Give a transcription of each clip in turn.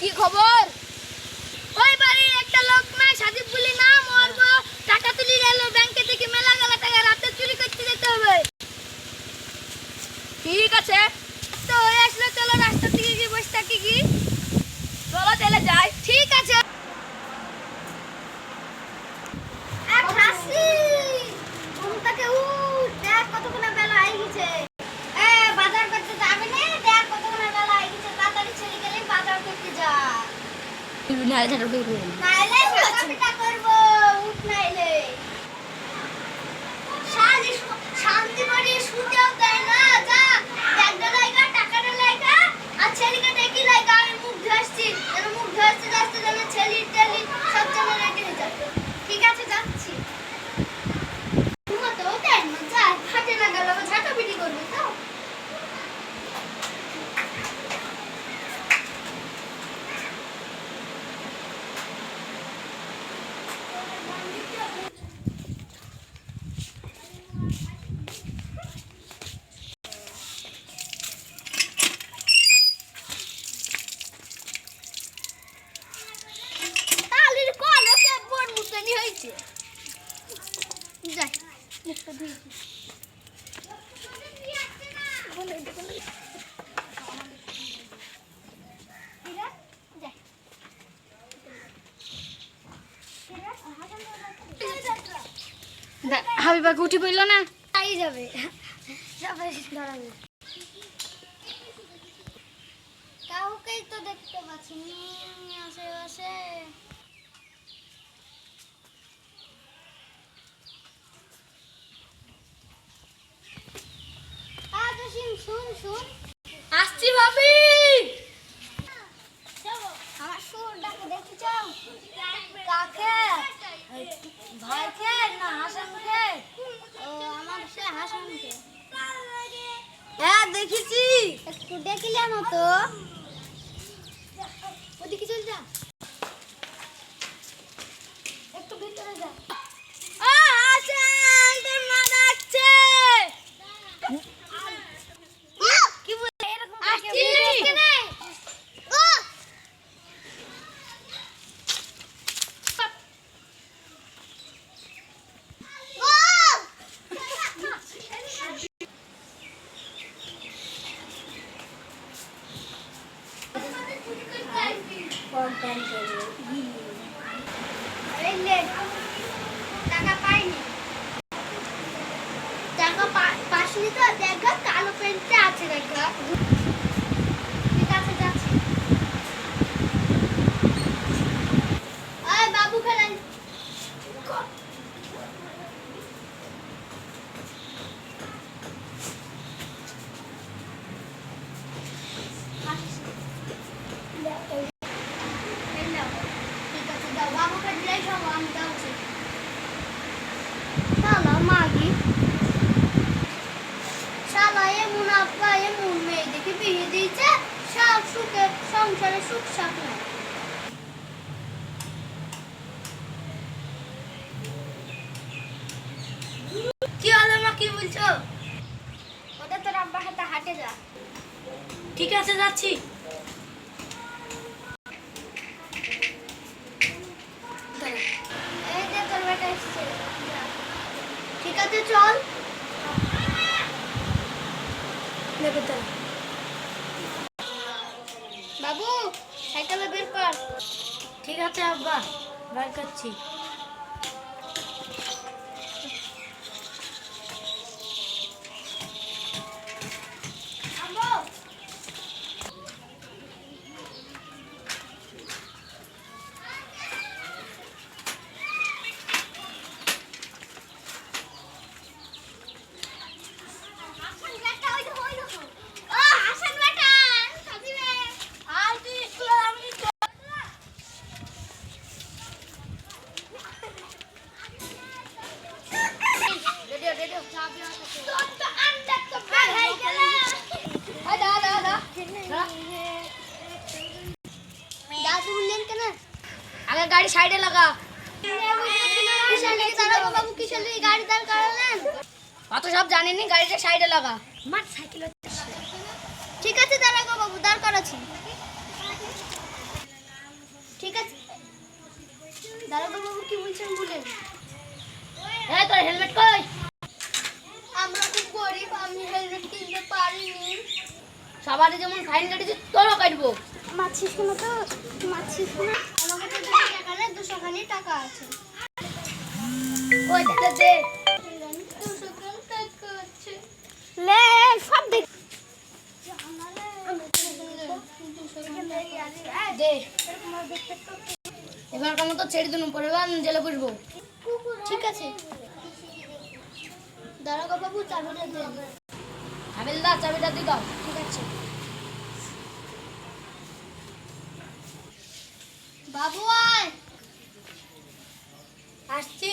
কি খবর? ওই বাড়ির একটা লোক না সাজিদ বলি নাম, ওর টাকা তুলি গেল ব্যাংকে থেকে, মেলা গেল টাকা, রাতে চুরি করতে যেতে হবে। ঠিক আছে, তো হয়ে আসলে চলো রাস্তা থেকে গিয়ে বসে থাকি কি? চলো চলে যাই। ঠিক আছে। কতক্ষণ বেলা হয়ে গেছে, বাজার করতে যাবে না? দেখ কতক্ষণ বেলা হয়ে গেছে, তাড়াতাড়ি ছেলে গেলে বাজার করতে যা। শান্তি করে শুতেও দেয় না। যা ব্যাগটা লাইগা, টাকাটা লাইগা, আর ছেলেকে ডেকে লাইগা। আমি মুখ ধুয়েছি, মুখ ধুয়েছি যাচ্ছে যেন ছেলে টেলি সব জন্য রেখে দিতে। ঠিক আছে, যাচ্ছি। ঘুমাতেও দেয় না, যা হাটে না গেল ঝাঁটা পিটি করবি তো। হাবিবা উঠি বললো না, তাই যাবে সবাই দাঁড়াবে। কাউকেই তো দেখতে পাচ্ছি আশেপাশে। শুন শুন, আসছি ভাবি। আমার সুরটাকে দেখতে চাও? কাকে? ভাইকে না হাসানকে? ও আমার সে হাসানকে। হ্যাঁ দেখেছি। একটু দেখলাম তো, ওদিকে চল যা, একটু ভিতরে যা। টাকা পাইনি, টাকা পাসনি তো। দেখা কালো প্যান্টে আছে, দেখা। ঠিক আছে, যাচ্ছি। ওই বাবু খেলেন। সংসারে সুখ শাক নাই। কি হলো মা, কি বলছো? ওটা তোর আব্বার সাথে হাটে যা। ঠিক আছে, যাচ্ছি। এই যে তোর বেটা এসেছে। ঠিক আছে, চল। বাবু সাইকেলে বের কর। ঠিক আছে আব্বা, বের করছি। আগে গাড়ি সাইডে লাগা। গাড়ি দাঁড় করালেন? অত সব জানেনি, গাড়িটা সাইডে লাগা। মার সাইকেল। ঠিক আছে, দাঁড়া গো বাবু, দাঁড় করাচ্ছি। দারোগা বাবু কি বলছেন বলেন? এই তোর হেলমেট কই? আমরা খুব গরিব, আমি হেলমেট কিনতে পারিনি। সবারই যেমন ফাইন কেটেছে তোরও কাটবো। মাছিস কেন তো? মাছিস না? আমার কাছে 200 টাকা নেই, 200 খানি টাকা আছে। ওই দে দে 200 টাকা আছে। লে সব দেখ। দে। এবারকার মতো ছেড়ে দিন, পরে জেলে পুষবো। ঠিক আছে। দারোগা বাবু চাবিটা দেন। হাবিলদার চাবিটা দি দাও। ঠিক আছে। বাবু আয়। আসছি।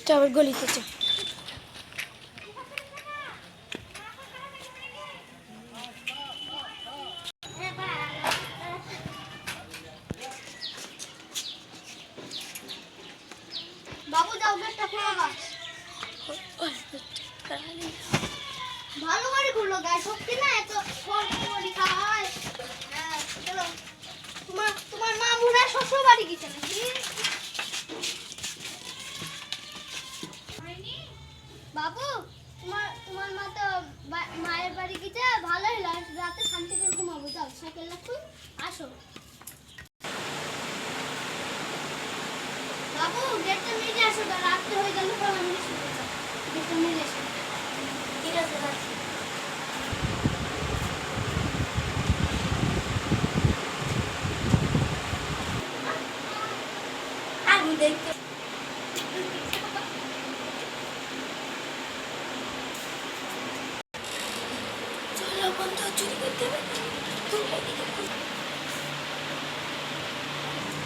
চাবির গলিতে চল। বাবু যাও, গেটটা খুলো গা। ভালো করে খুলো গা, সত্যি না এত করে খাওয়ায়। হ্যাঁ চলো। তোমার মা বুড়া শ্বশুর বাড়ি গেছে নাকি? বাবু তোমার মা তো মায়ের বাড়ি গেছে, ভালো হলো, রাতে শান্তি করে ঘুমাবো। যাও সাইকেল রাখুন, আসো। বাবু গেটটা মেরে আসো, রাত্রে হয়ে গেল পর আমি শুতে যাব। গেটটা মেরে আসো। ঠিক আছে রাখছি। আমি দেখতে চলো বন্ধু, চুরি করতে হবে। তুমি এদিকে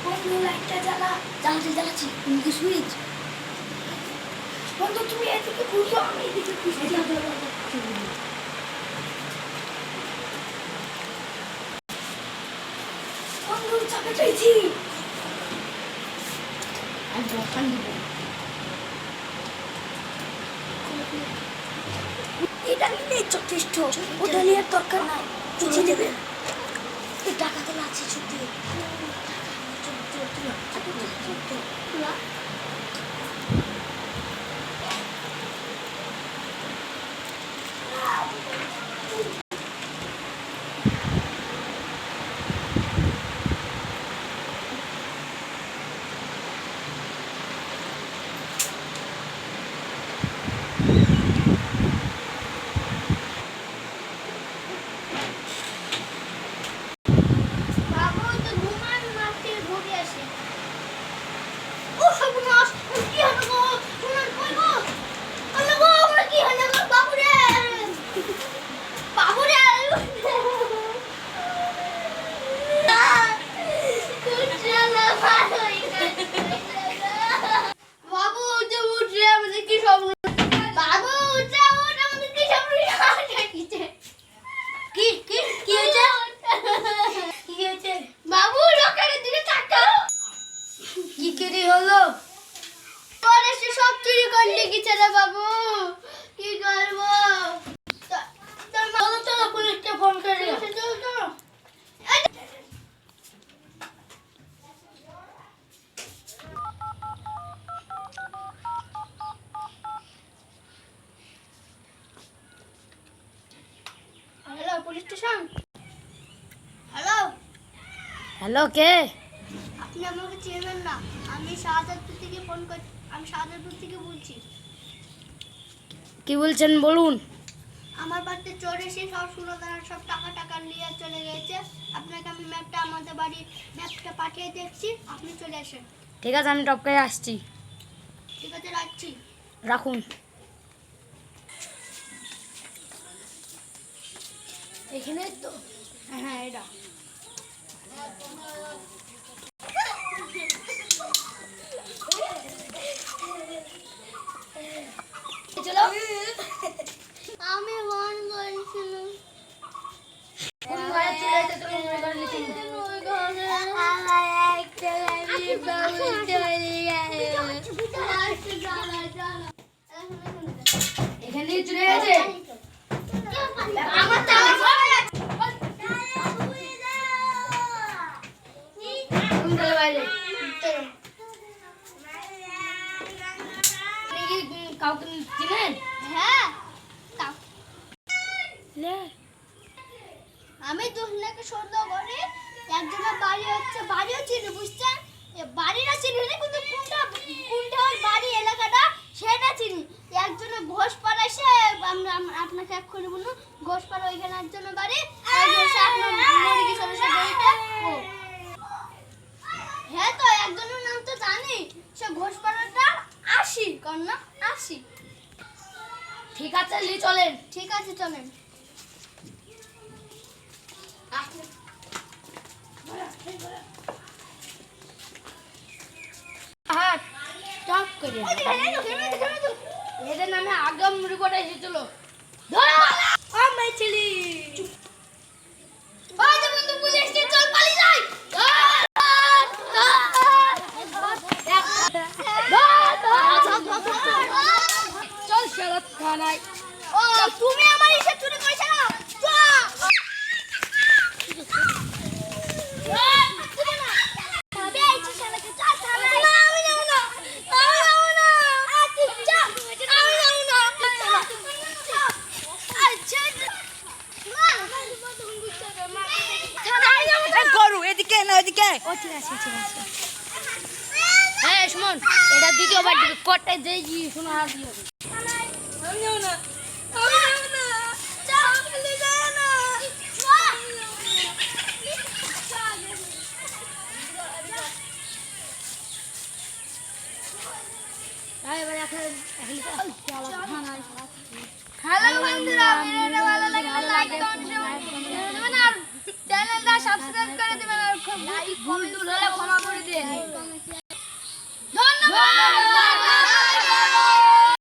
বন্ধু লাইটটা জ্বালা। জ্বালাচ্ছি তুমি কি সুইচ? বন্ধু তুমি এদিকে খুঁজো, আমি এদিকে খুঁজছি। বন্ধু চাপে চাইছি। আমি দোকান দিব। এটা নিলে যথেষ্ট, ওটা নিয়ে দরকার নাই। চুচি দেবে টাকা তো লাগছে ছুটি। বাবু তো ঘুমান, মাঠে ঘুরে আসে। ও সর্বনাশ, কি হলো গো? তোমার কই গো? আল্লাহ গো, আমার কি হলো গো? বাবু রে, বাবু রে। কুচালা ভালো বাবু উঠে উঠে আমাদের কি সব। বাবু উঠে উঠে আমাদের কি সব কি কি কি হয়েছে? কি হয়েছে? বাবু লোকের দিকে তাকাও। কি চুরি হলো? তোর এসে সব চুরি করলে গেছে রে বাবু, কি করবো? তোর মা চলো চলো, পুলিশকে ফোন করে। চলো চলো। Hello police station. Hello, hello কে? আপনি আমাকে চেনেন না? আমি শাহজাদপুর থেকে ফোন করছি। আমি শাহজাদপুর থেকে বলছি। কি বলছেন বলুন। আমার বাড়িতে চোর এসে সব সুরদার সব টাকা নিয়ে চলে গেছে। আপনাকে আমি ম্যাপটা, আমাদের বাড়ির ম্যাপটা পাঠিয়ে দিচ্ছি, আপনি চলে আসেন। ঠিক আছে, আমি টপকে আসছি। ঠিক আছে, রাখছি। রাখুন। এখানে তো, হ্যাঁ এটা। চলো। আমি মন করেছিলাম কোন ঘরে চলে যেতে তুমি মনে করে নিচ্ছি। ছেলে চলে গেছে। আমার টাকা সরে গেছে। তুমি চলে বাইরে। আপনি কি কাউকে চিনেন? হ্যাঁ, লে আমি দুজনকে সন্দেহ করি। একজনের বাড়ি হচ্ছে, বাড়িও চিনি, বুঝছেন? বাড়িটা চিনি না, কিন্তু কোনটা কোনটা ওর বাড়ি এলাকাটা সেটা চিনি। একজনের ঘোষপাড়া, সে আপনাকে এক্ষুনি বলুন, ঘোষপাড়া ওইখানে একজনের বাড়ি, একজন সে আপনার মুরগি সরষে বাড়িটা ও। হ্যাঁ, তো একজনের নাম তো জানি, সে ঘোষপাড়াটা ৮০ কন্যা ৮০। ঠিক আছে, লি চলেন। ঠিক আছে, চলেন। হাত টপ করে এদের নামে আগম রিপোর্ট এসেছিল। ধরো আমার ছেলে। ওই যে বন্ধু, পুলিশ কে, চল পালিয়ে যাই। চল শরৎ থানায়। ও, তুমি আমার হিসাব চুরি করেছো না? গরু এদিকে না ওইদিকে। ও ঠিক আছে, ঠিক আছে। হ্যাঁ সুমন, এটা দ্বিতীয়বার দিবি, কোর্টে যেই গিয়ে শোনা হাত দিয়ে হবে। আমি যাবো না। এবার এখন থানায়। হ্যালো বন্ধুরা, ভিডিওটা ভালো লাগলে লাইক কমেন্ট শেয়ার আর চ্যানেলটা সাবস্ক্রাইব করে দিবেন আর খুব ভুল টুল হলে ক্ষমা করে দিন। ধন্যবাদ।